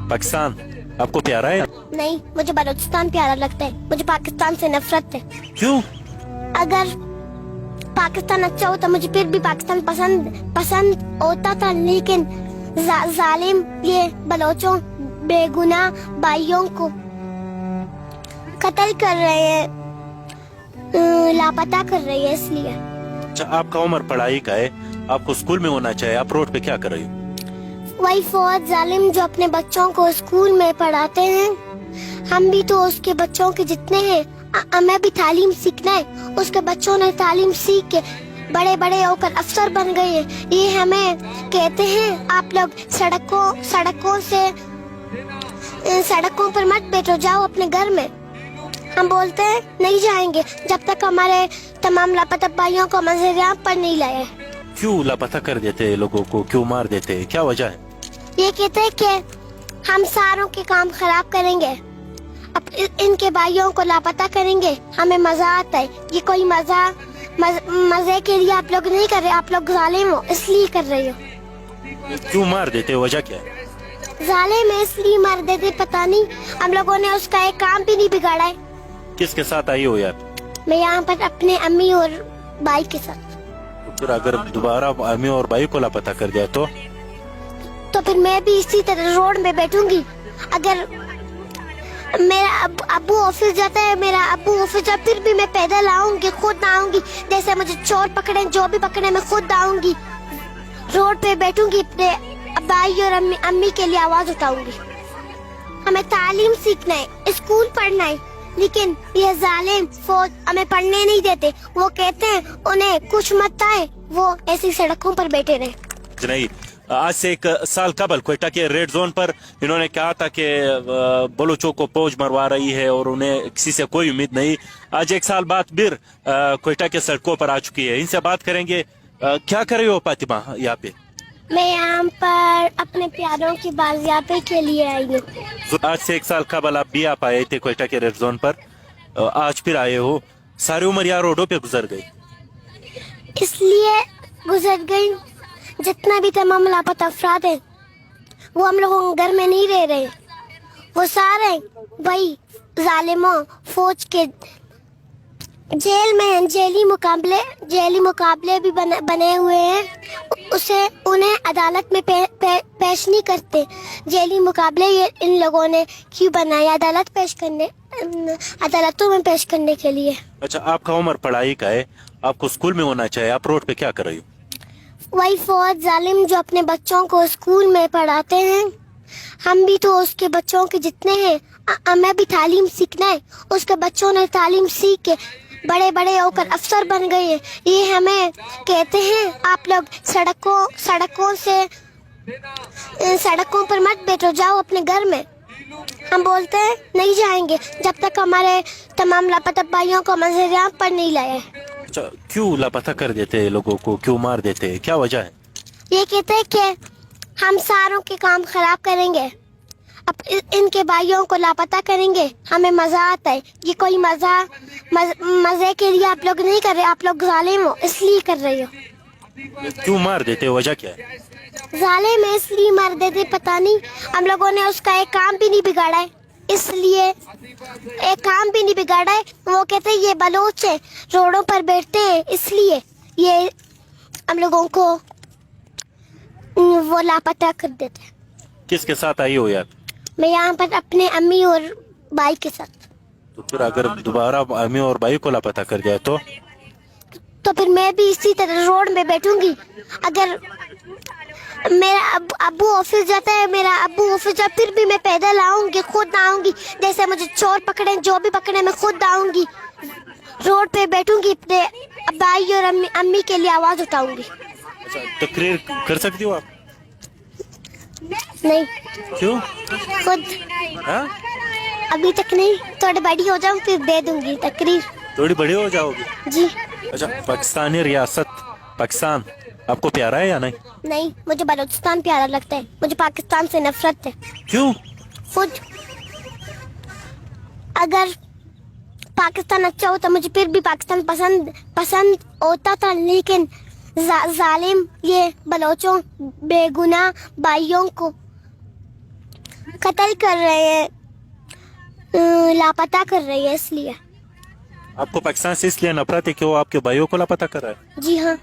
पाकिस्तान आपको प्यारा है? नहीं, मुझे बलूचिस्तान प्यारा लगता है। मुझे पाकिस्तान से नफरत है। क्यों? अगर पाकिस्तान अच्छा होता मुझे फिर भी पाकिस्तान पसंद होता था, लेकिन जालिम ये बलोचों बेगुनाह भाइयों को कत्ल कर रहे हैं, लापता कर रही है, इसलिए। अच्छा, आपका उम्र पढ़ाई का है, आपको स्कूल में होना चाहिए, आप रोड पे क्या कर रही हो? वही फौज जालिम जो अपने बच्चों को स्कूल में पढ़ाते हैं, हम भी तो उसके बच्चों के जितने हैं, हमें भी तालीम सीखना है। उसके बच्चों ने तालीम सीख के बड़े बड़े होकर अफसर बन गए हैं। ये हमें कहते हैं आप लोग सड़कों पर मत बैठो, जाओ अपने घर में। हम बोलते हैं नहीं जाएंगे जब तक हमारे तमाम लापता भाइयों को मंजर यहाँ पर नहीं लाए। क्यों लापता कर देते हैं लोगों को, क्यों मार देते हैं, क्या वजह है? ये कहते हैं कि हम सारों के काम खराब करेंगे, अब इनके भाइयों को लापता करेंगे, हमें मजा आता है। ये कोई मजे के लिए आप लोग नहीं कर रहे, आप लोग जालिम हो इसलिए कर रहे हो। क्यों मार देते, वजह क्या है? जालिम है इसलिए मार देते, पता नहीं, हम लोगों ने उसका एक काम भी नहीं बिगाड़ा है। किसके साथ आई हो यार? मैं यहाँ पर अपने अम्मी और भाई के साथ। तो फिर अगर दोबारा अम्मी और भाई को लापता कर दिया तो फिर मैं भी इसी तरह रोड में बैठूंगी। अगर मेरा अब्बू ऑफिस जाता है, मेरा अब्बू ऑफिस जाता, फिर भी मैं पैदल आऊंगी, खुद आऊंगी। जैसे मुझे चोर पकड़े, जो भी पकड़े, मैं खुद आऊंगी, रोड पे बैठूंगी, अपने भाई और अम्मी के लिए आवाज उठाऊंगी। हमें तालीम सीखना है, स्कूल पढ़ना है, लेकिन ये जालिम फौज हमें पढ़ने नहीं देते। वो कहते हैं उन्हें कुछ मत आए, वो ऐसी सड़कों पर बैठे रहे। नहीं, आज से एक साल कबल क्वेटा के रेड जोन पर इन्होंने कहा था कि बलूचों को फौज मरवा रही है और उन्हें किसी से कोई उम्मीद नहीं। आज एक साल बाद फिर क्वेटा के सड़कों पर आ चुकी है। इनसे बात करेंगे। क्या कर रही हो फातिमा यहाँ पे? मैं यहाँ पर अपने प्यारों की बाजियाबी के लिए आई हूँ। आज से एक साल कबल आप भी आप आए थे क्वेटा के रेड जोन पर, आज फिर आए हो। सारी उम्र यहाँ रोडों पे गुजर गई, इसलिए गुजर गई। जितना भी तमाम लापता अफराद है वो हम लोगों के घर में नहीं रह रहे, वो सारे वही जालिमों फौज के जेल में हैं। जेली मुकाबले भी बने हुए हैं, उसे उन्हें अदालत में पेश नहीं करते। जेली मुकाबले ये इन लोगों ने क्यों बनाए? अदालतों में पेश करने के लिए। अच्छा, आपका उम्र पढ़ाई का है, आपको स्कूल में होना चाहिए, आप रोड पे क्या कर रही हो? वही फौज जालिम जो अपने बच्चों को स्कूल में पढ़ाते हैं, हम भी तो उसके बच्चों के जितने हैं, हमें भी तालीम सीखना है। उसके बच्चों ने तालीम सीख के बड़े बड़े होकर अफसर बन गए हैं। ये हमें कहते हैं आप लोग सड़कों पर मत बैठो, जाओ अपने घर में। हम बोलते हैं नहीं जाएंगे जब तक हमारे तमाम लापता भाइयों को मंजर यहाँ पर नहीं लाए। अच्छा, क्यों लापता कर देते हैं लोगों को, क्यों मार देते हैं, क्या वजह है? ये कहते हैं कि हम सारों के काम खराब करेंगे, अब इनके भाइयों को लापता करेंगे, हमें मजा आता है। ये कोई मजे के लिए आप लोग नहीं कर रहे, आप लोग जालिम हो इसलिए कर रहे हो। क्यों मार देते, वजह क्या है? जालिम है इसलिए मार देते, पता नहीं, हम लोगों ने उसका एक काम भी नहीं बिगाड़ा है, इसलिए एक काम भी नहीं बिगाड़ा है। वो कहते हैं ये बलोच है, रोडों पर बैठते हैं, इसलिए ये हम लोगों को वो लापता कर देते हैं। किसके साथ आई हो यार? मैं यहाँ पर अपने अम्मी और भाई के साथ। तो फिर अगर दोबारा अम्मी और भाई को लापता कर दिया तो फिर मैं भी इसी तरह रोड में बैठूंगी। अगर मेरा अब्बू ऑफिस जाता है, मेरा अब्बू ऑफिस जाता, फिर भी मैं पैदल आऊंगी, खुद आऊंगी। जैसे मुझे चोर पकड़े, जो भी पकड़े, मैं खुद आऊंगी, रोड पे बैठूंगी, अपने भाई और अम्मी के लिए आवाज उठाऊंगी। अच्छा, तकरीर कर सकती हो आप? नहीं। क्यों? खुद हाँ? अभी तक नहीं, थोड़ी बड़ी हो जाऊं फिर दे दूंगी तकरीर। थोड़ी बड़ी हो जाओगी जी। अच्छा, पाकिस्तानी रियासत पाकिस्तान आपको प्यारा है या नहीं? नहीं, मुझे बलूचिस्तान प्यारा लगता है। मुझे पाकिस्तान से नफरत है। क्यों? खुद अगर पाकिस्तान अच्छा होता मुझे फिर भी पाकिस्तान पसंद होता था, लेकिन जालिम ये बलोचों बेगुनाह भाइयों को قتل کر رہے ہیں, لاپتہ کر رہی ہے اس لیے. आपको पाकिस्तान से इसलिए नफरत है कि वो आपके भाइयों को लापता कर रहा है. جی ہاں.